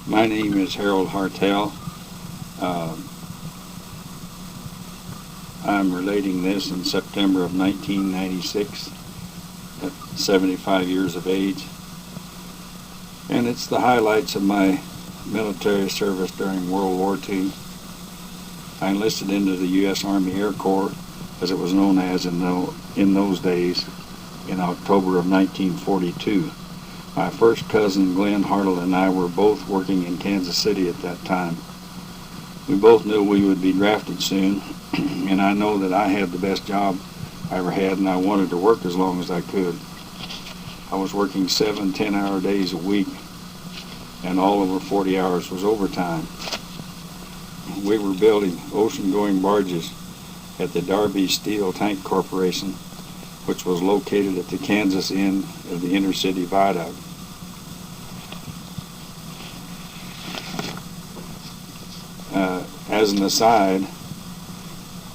My name is Harold Hartel. Uh, I'm relating this in September of 1996 at 75 years of age. And it's the highlights of my military service during World War II. I enlisted into the U.S. Army Air Corps, as it was known as in those days, in October of 1942. My first cousin, Glenn Hartle, and I were both working in Kansas City at that time. We both knew we would be drafted soon, and I know that I had the best job I ever had, and I wanted to work as long as I could. I was working 7 10-hour days a week, and all over 40 hours was overtime. We were building ocean-going barges at the Darby Steel Tank Corporation, which was located at the Kansas end of the Intercity Viaduct. As an aside,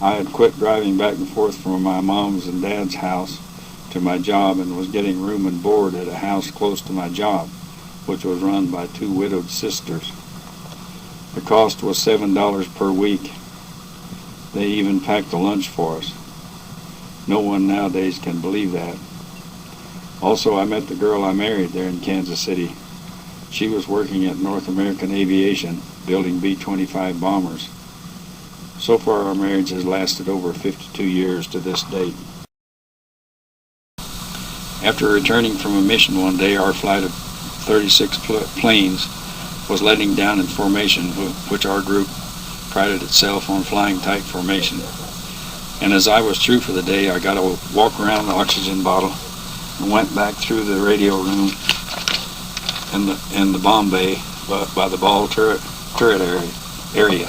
I had quit driving back and forth from my mom's and dad's house to my job and was getting room and board at a house close to my job, which was run by 2 widowed sisters. The cost was $7 per week. They even packed a lunch for us. No one nowadays can believe that. Also, I met the girl I married there in Kansas City. She was working at North American Aviation, building B-25 bombers. So far, our marriage has lasted over 52 years to this date. After returning from a mission one day, our flight of 36 planes was letting down in formation, which our group prided itself on flying tight formation. And as I was through for the day, I got to walk around the oxygen bottle and went back through the radio room and the bomb bay by the ball turret area.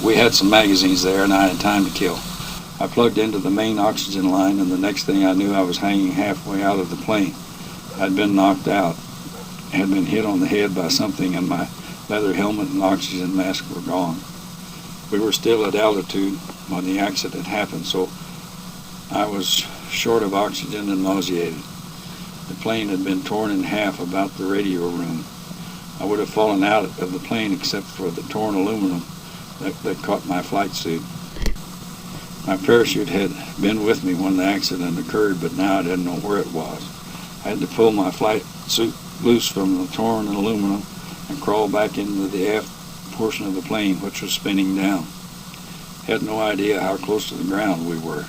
We had some magazines there, and I had time to kill. I plugged into the main oxygen line, and the next thing I knew, I was hanging halfway out of the plane. I'd been knocked out, had been hit on the head by something, and my leather helmet and oxygen mask were gone. We were still at altitude when the accident happened, so I was short of oxygen and nauseated. The plane had been torn in half about the radio room. I would have fallen out of the plane except for the torn aluminum that caught my flight suit. My parachute had been with me when the accident occurred, but now I didn't know where it was. I had to pull my flight suit loose from the torn aluminum and crawl back into the aft portion of the plane, which was spinning down. Had no idea how close to the ground we were,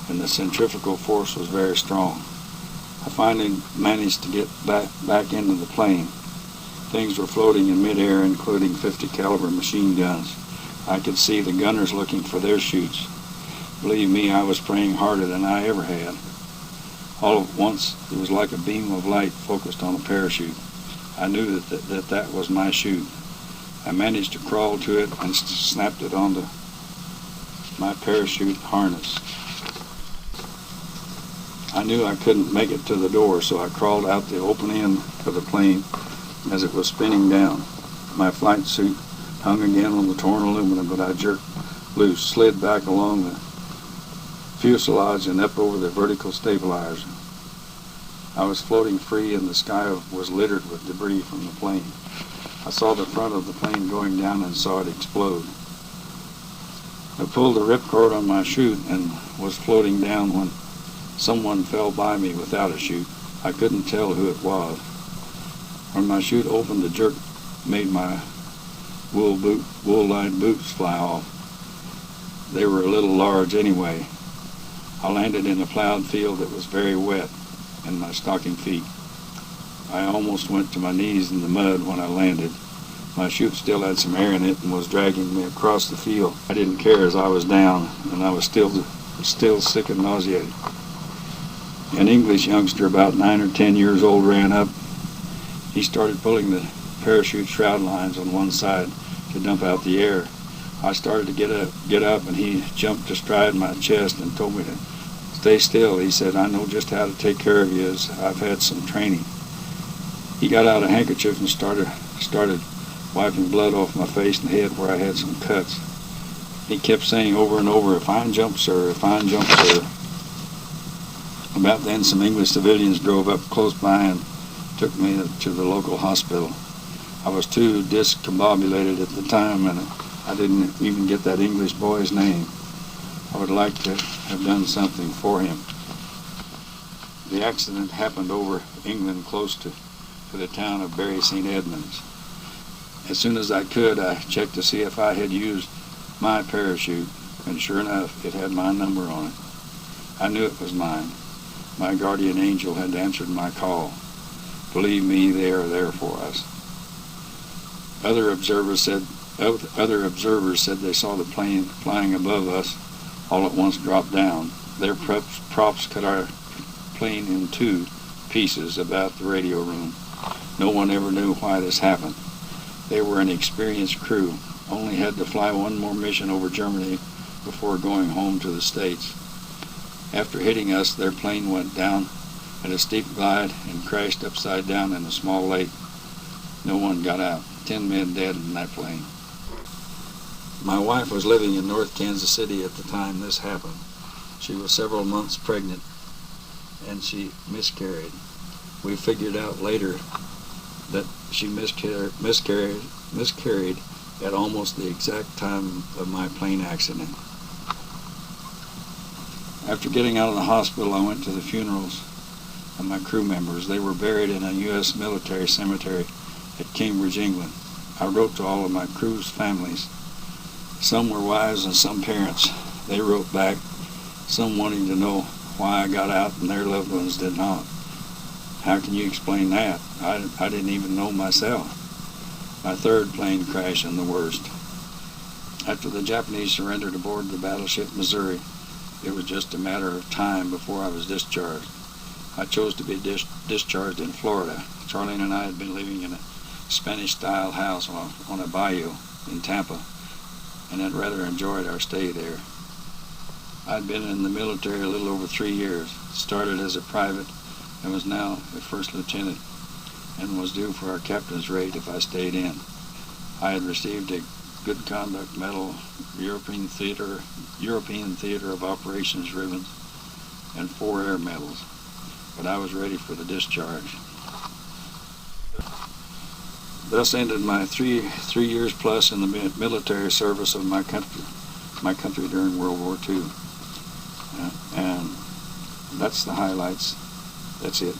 and the centrifugal force was very strong. I finally managed to get back into the plane. Things were floating in midair, including 50 caliber machine guns. I could see the gunners looking for their chutes. Believe me, I was praying harder than I ever had. All at once, it was like a beam of light focused on a parachute. I knew that was my chute. I managed to crawl to it and snapped it onto my parachute harness. I knew I couldn't make it to the door, so I crawled out the open end of the plane as it was spinning down. My flight suit hung again on the torn aluminum, but I jerked loose, slid back along the fuselage and up over the vertical stabilizer. I was floating free, and the sky was littered with debris from the plane. I saw the front of the plane going down and saw it explode. I pulled the ripcord on my chute and was floating down when someone fell by me without a chute. I couldn't tell who it was. When my chute opened, the jerk made my wool-lined boots fly off. They were a little large anyway. I landed in a plowed field that was very wet in my stocking feet. I almost went to my knees in the mud when I landed. My chute still had some air in it and was dragging me across the field. I didn't care as I was down, and I was still sick and nauseated. An English youngster about 9 or 10 years old ran up. He started pulling the parachute shroud lines on one side to dump out the air. I started to get up, and he jumped astride my chest and told me to stay still. He said, "I know just how to take care of you, as I've had some training." He got out a handkerchief and started wiping blood off my face and head where I had some cuts. He kept saying over and over, "A fine jump, sir, a fine jump, sir." About then, some English civilians drove up close by and took me to the local hospital. I was too discombobulated at the time, and I didn't even get that English boy's name. I would like to have done something for him. The accident happened over England, close to the town of Bury St. Edmunds. As soon as I could, I checked to see if I had used my parachute, and sure enough, it had my number on it. I knew it was mine. My guardian angel had answered my call. Believe me, they are there for us. Other observers said they saw the plane flying above us all at once drop down. Their props cut our plane in two pieces about the radio room. No one ever knew why this happened. They were an experienced crew, only had to fly one more mission over Germany before going home to the States. After hitting us, their plane went down at a steep glide and crashed upside down in a small lake. No one got out. 10 men dead in that plane. My wife was living in North Kansas City at the time this happened. She was several months pregnant, and she miscarried. We figured out later that she miscarried at almost the exact time of my plane accident. After getting out of the hospital, I went to the funerals of my crew members. They were buried in a U.S. military cemetery at Cambridge, England. I wrote to all of my crew's families. Some were wives and some parents. They wrote back, some wanting to know why I got out and their loved ones did not. How can you explain that? I didn't even know myself. My third plane crashed and the worst. After the Japanese surrendered aboard the battleship Missouri, it was just a matter of time before I was discharged. I chose to be discharged in Florida. Charlene and I had been living in a Spanish-style house on a bayou in Tampa, and had rather enjoyed our stay there. I'd been in the military a little over 3 years, started as a private, and was now a first lieutenant, and was due for our captain's rate if I stayed in. I had received a Good Conduct Medal, European Theater of Operations ribbons, and 4 air medals, but I was ready for the discharge. Thus ended my three years plus in the military service of my country during World War II. And that's the highlights. That's it.